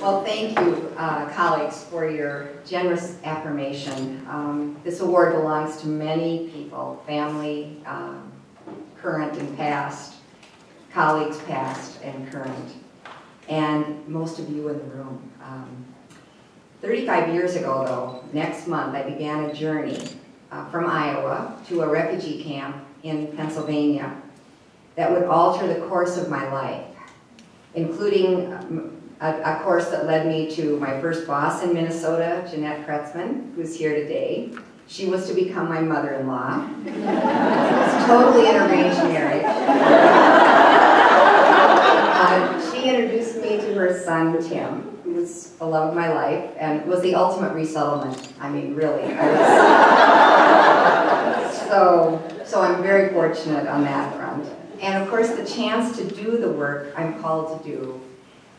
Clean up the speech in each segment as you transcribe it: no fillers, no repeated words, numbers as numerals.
Well, thank you, colleagues, for your generous affirmation. This award belongs to many people, family, current and past, colleagues past and current, and most of you in the room. 35 years ago, though, next month, I began a journey from Iowa to a refugee camp in Pennsylvania that would alter the course of my life, including a course that led me to my first boss in Minnesota, Jane Kretzmann, who's here today. She was to become my mother-in-law. It's totally an arranged marriage. She introduced me to her son, Tim, who was the love of my life, and was the ultimate resettlement. I mean, really. So I'm very fortunate on that front. And of course, the chance to do the work I'm called to do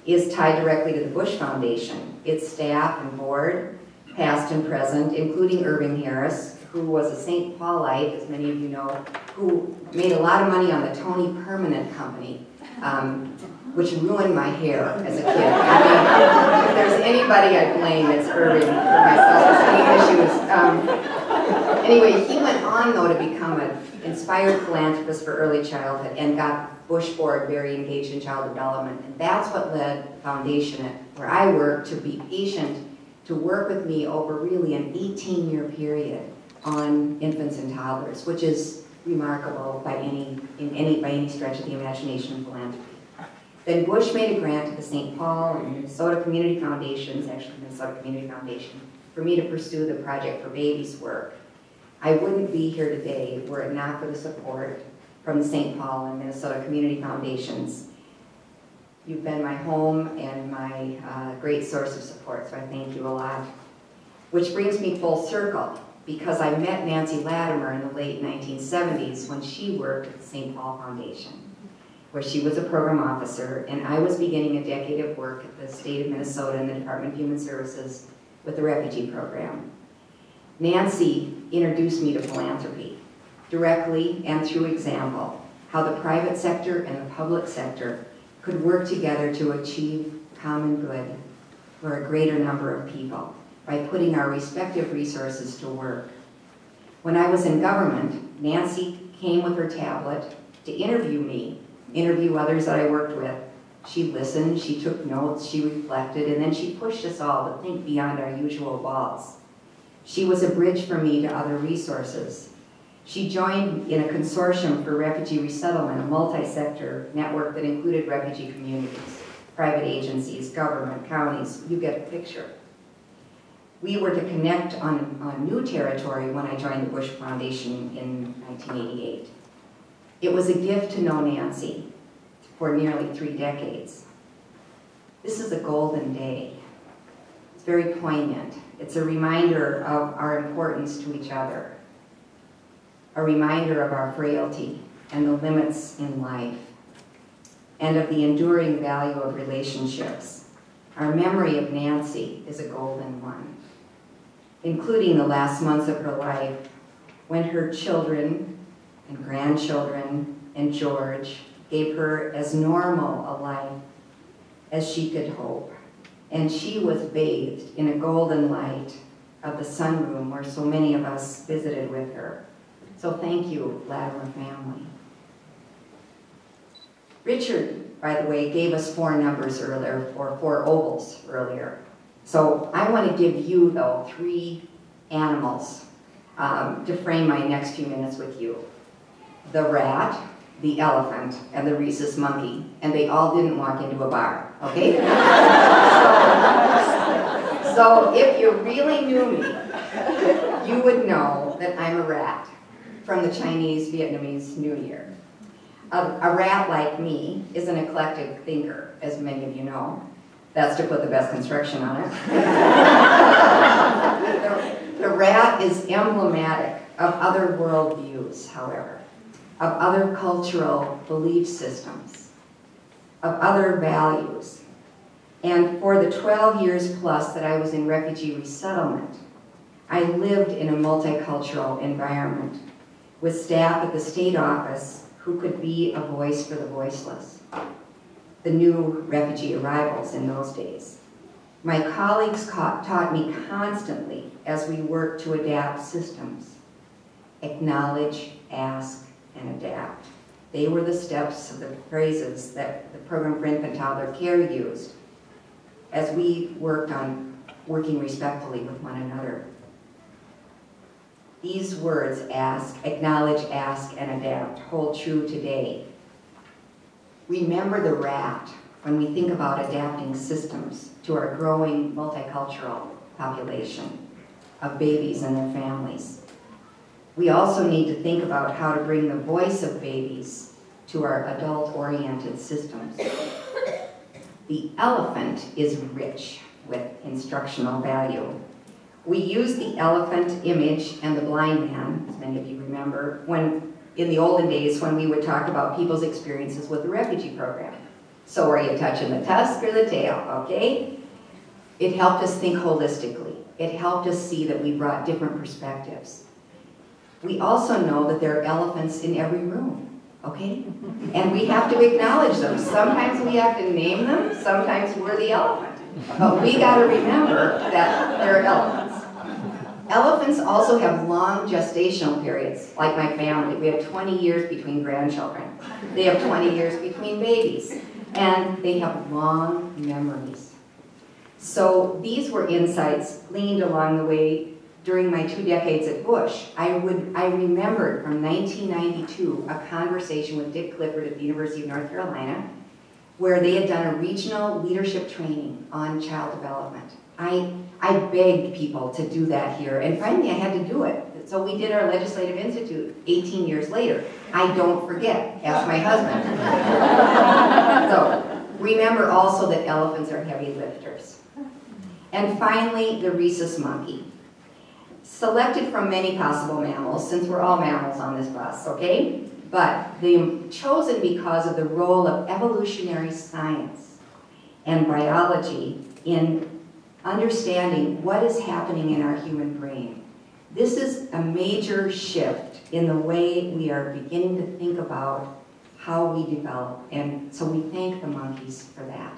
is tied directly to the Bush Foundation, its staff and board, past and present, including Irving Harris, who was a St. Paulite, as many of you know, who made a lot of money on the Tony Permanent Company, which ruined my hair as a kid. I mean, if there's anybody I blame, it's Irving for my self-esteem issues. Anyway, he went on, though, to become an inspired philanthropist for early childhood and got Bush Board very engaged in child development. And that's what led the foundation, where I work, to be patient, to work with me over really an 18-year period on infants and toddlers, which is remarkable by any stretch of the imagination of philanthropy. Then Bush made a grant to the St. Paul and Minnesota Community Foundations, actually Minnesota Community Foundation, for me to pursue the Project for Babies work. I wouldn't be here today were it not for the support from the St. Paul and Minnesota Community Foundations. You've been my home and my great source of support, so I thank you a lot. Which brings me full circle, because I met Nancy Latimer in the late 1970s when she worked at the St. Paul Foundation, where she was a program officer, and I was beginning a decade of work at the state of Minnesota and the Department of Human Services with the refugee program. Nancy introduced me to philanthropy, directly and through example, how the private sector and the public sector could work together to achieve common good for a greater number of people by putting our respective resources to work. When I was in government, Nancy came with her tablet to interview me, interview others that I worked with. She listened, she took notes, she reflected, and then she pushed us all to think beyond our usual walls. She was a bridge for me to other resources. She joined in a consortium for refugee resettlement, a multi-sector network that included refugee communities, private agencies, government, counties. You get a picture. We were to connect on new territory when I joined the Bush Foundation in 1988. It was a gift to know Nancy for nearly 3 decades. This is a golden day. It's very poignant. It's a reminder of our importance to each other, a reminder of our frailty and the limits in life, and of the enduring value of relationships. Our memory of Nancy is a golden one, including the last months of her life when her children and grandchildren and George gave her as normal a life as she could hope. And she was bathed in a golden light of the sunroom where so many of us visited with her. So thank you, Latimer family. Richard, by the way, gave us 4 numbers earlier, or 4 ovals earlier. So I want to give you, though, 3 animals to frame my next few minutes with you. The rat, the elephant, and the rhesus monkey. And they all didn't walk into a bar, okay? So if you really knew me, you would know that I'm a rat from the Chinese-Vietnamese New Year. A rat like me is an eclectic thinker, as many of you know. That's to put the best construction on it. The rat is emblematic of other worldviews, however, of other cultural belief systems, of other values. And for the 12 years plus that I was in refugee resettlement, I lived in a multicultural environment with staff at the state office who could be a voice for the voiceless, the new refugee arrivals in those days. My colleagues taught me constantly as we worked to adapt systems. Acknowledge, ask, and adapt. They were the steps of the phrases that the Program for Infant Toddler Care used as we worked on working respectfully with one another. These words, ask, acknowledge, ask, and adapt, hold true today. Remember the rat when we think about adapting systems to our growing multicultural population of babies and their families. We also need to think about how to bring the voice of babies to our adult-oriented systems. The elephant is rich with instructional value. We use the elephant image and the blind man, as many of you remember, in the olden days when we would talk about people's experiences with the refugee program. So are you touching the tusk or the tail, okay? It helped us think holistically. It helped us see that we brought different perspectives. We also know that there are elephants in every room, okay? And we have to acknowledge them. Sometimes we have to name them, sometimes we're the elephant. But we gotta remember that they're elephants. Elephants also have long gestational periods, like my family. We have 20 years between grandchildren. They have 20 years between babies. And they have long memories. So these were insights gleaned along the way during my 2 decades at Bush. I remembered from 1992 a conversation with Dick Clifford at the University of North Carolina where they had done a regional leadership training on child development. I begged people to do that here, and finally I had to do it. So we did our Legislative Institute 18 years later. I don't forget, ask my husband. So remember also that elephants are heavy lifters. And finally, the rhesus monkey. Selected from many possible mammals, since we're all mammals on this bus, okay? But they're chosen because of the role of evolutionary science and biology in understanding what is happening in our human brain. This is a major shift in the way we are beginning to think about how we develop, and so we thank the monkeys for that.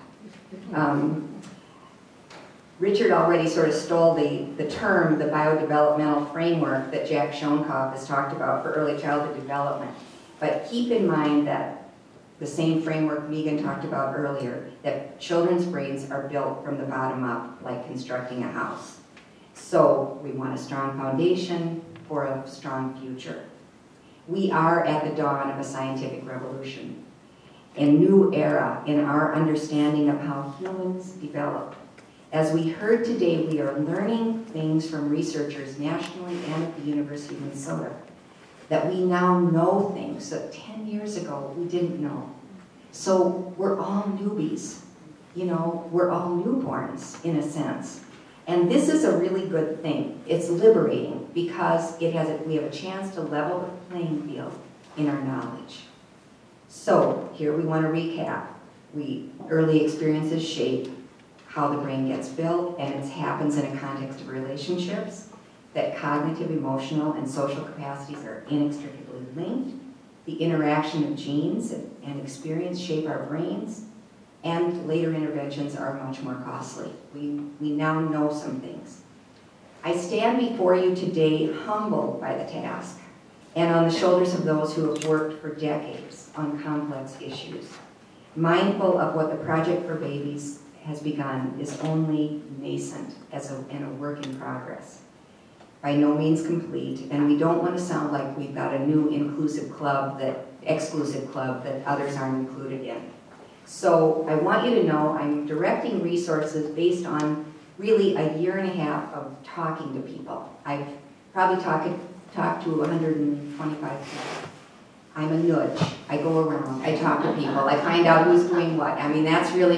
Richard already sort of stole the term, the biodevelopmental framework that Jack Schoenkoff has talked about for early childhood development. But keep in mind that the same framework Megan talked about earlier, that children's brains are built from the bottom up, like constructing a house. So we want a strong foundation for a strong future. We are at the dawn of a scientific revolution, a new era in our understanding of how humans develop. As we heard today, we are learning things from researchers nationally and at the University of Minnesota, that we now know things that 10 years ago we didn't know. So we're all newbies, you know, we're all newborns in a sense. And this is a really good thing. It's liberating because we have a chance to level the playing field in our knowledge. So here we want to recap. Early experiences shape how the brain gets built, and it happens in a context of relationships, that cognitive, emotional, and social capacities are inextricably linked. The interaction of genes and experience shape our brains, and later interventions are much more costly. We now know some things. I stand before you today humbled by the task and on the shoulders of those who have worked for decades on complex issues, mindful of what the Project for Babies has begun is only nascent and a work in progress. By no means complete, and we don't want to sound like we've got a new exclusive club that others aren't included in. So I want you to know I'm directing resources based on really a year and a half of talking to people. I've probably talked to 125 people. I'm a nudge. I go around, I talk to people, I find out who's doing what. I mean, that's really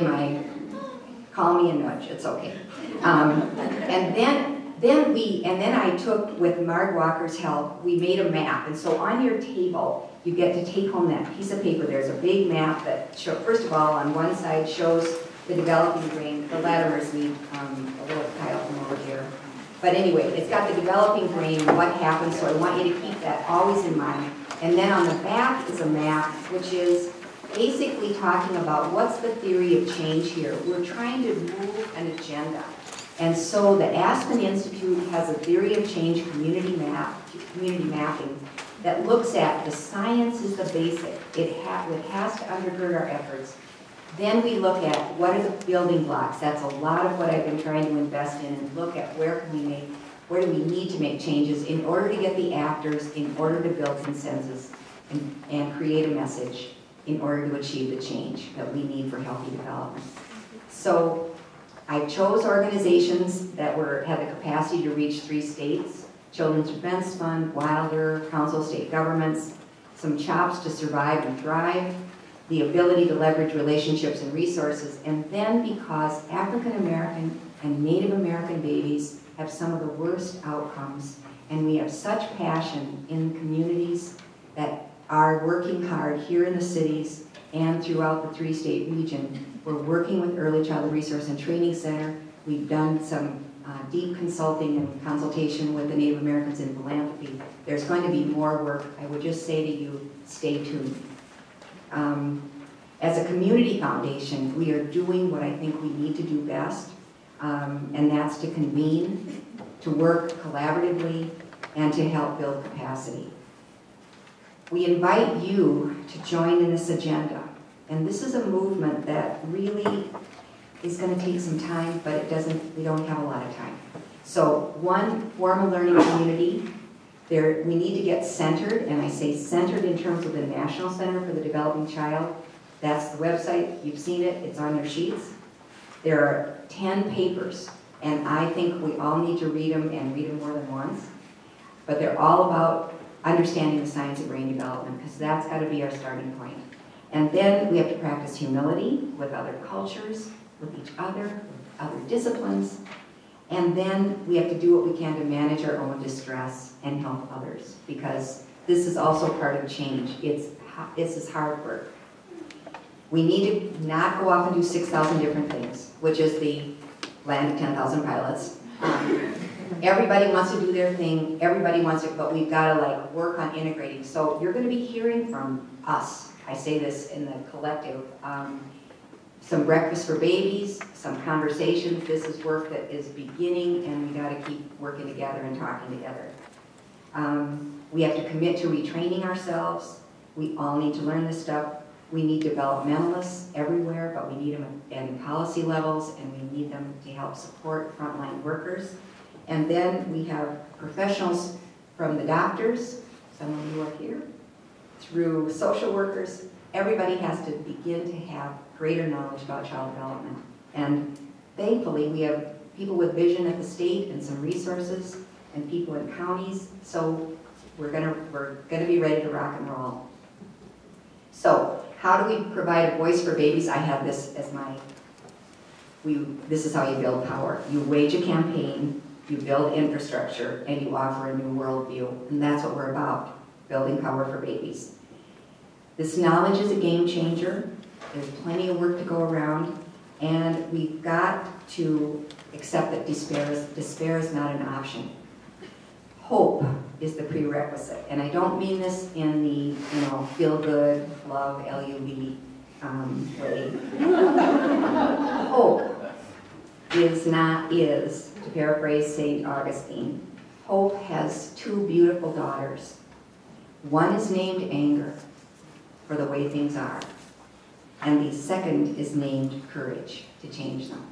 call me a nudge, it's okay. And then I took, with Marg Walker's help, we made a map. And so on your table, you get to take home that piece of paper. There's a big map that, first of all, on one side shows the developing brain. The Latimers need a little tile from over here. But anyway, it's got the developing brain, what happens, so I want you to keep that always in mind. And then on the back is a map, which is basically talking about what's the theory of change here. We're trying to move an agenda. And so the Aspen Institute has a theory of change community mapping that looks at the science is the basic. It has to undergird our efforts. Then we look at what are the building blocks. That's a lot of what I've been trying to invest in, and look at where do we need to make changes in order to get the actors, in order to build consensus, and create a message in order to achieve the change that we need for healthy development. So I chose organizations that had the capacity to reach 3 states: Children's Defense Fund, Wilder, Council of State Governments, some chops to survive and thrive, the ability to leverage relationships and resources, and then because African American and Native American babies have some of the worst outcomes, and we have such passion in communities that are working hard here in the cities and throughout the 3-state region. We're working with Early Childhood Resource and Training Center. We've done some deep consulting and consultation with the Native Americans in philanthropy. There's going to be more work. I would just say to you, stay tuned. As a community foundation, we are doing what I think we need to do best, and that's to convene, to work collaboratively, and to help build capacity. We invite you to join in this agenda, and this is a movement that really is going to take some time, but we don't have a lot of time. So one, formal learning community. We need to get centered, and I say centered in terms of the National Center for the Developing Child. That's the website. You've seen it. It's on your sheets. There are 10 papers, and I think we all need to read them, and read them more than once. But they're all about understanding the science of brain development, because that's got to be our starting point. And then we have to practice humility with other cultures, with each other, with other disciplines. And then we have to do what we can to manage our own distress and help others, because this is also part of change. This is hard work. We need to not go off and do 6,000 different things, which is the land of 10,000 pilots. Everybody wants to do their thing, everybody wants it, but we've got to work on integrating. So you're going to be hearing from us. I say this in the collective. Some breakfast for babies, some conversations. This is work that is beginning, and we got to keep working together and talking together. We have to commit to retraining ourselves. We all need to learn this stuff. We need developmentalists everywhere, but we need them at policy levels, and we need them to help support frontline workers. And then we have professionals from the doctors, some of you are here, through social workers. Everybody has to begin to have greater knowledge about child development. And thankfully, we have people with vision at the state and some resources, and people in counties, so we're gonna be ready to rock and roll. So, how do we provide a voice for babies? I have this as this is how you build power. You wage a campaign, you build infrastructure, and you offer a new worldview. And that's what we're about, building power for babies. This knowledge is a game changer. There's plenty of work to go around, and we've got to accept that despair is not an option. Hope is the prerequisite, and I don't mean this in the feel good, love, L-U-V way. Hope is, to paraphrase St. Augustine, Hope has 2 beautiful daughters. One is named Anger, for the way things are, and the second is named Courage, to change them.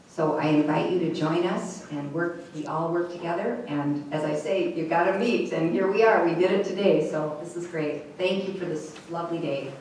So I invite you to join us and we all work together, and as I say, you've got to meet, and here we are, we did it today, so this is great. Thank you for this lovely day.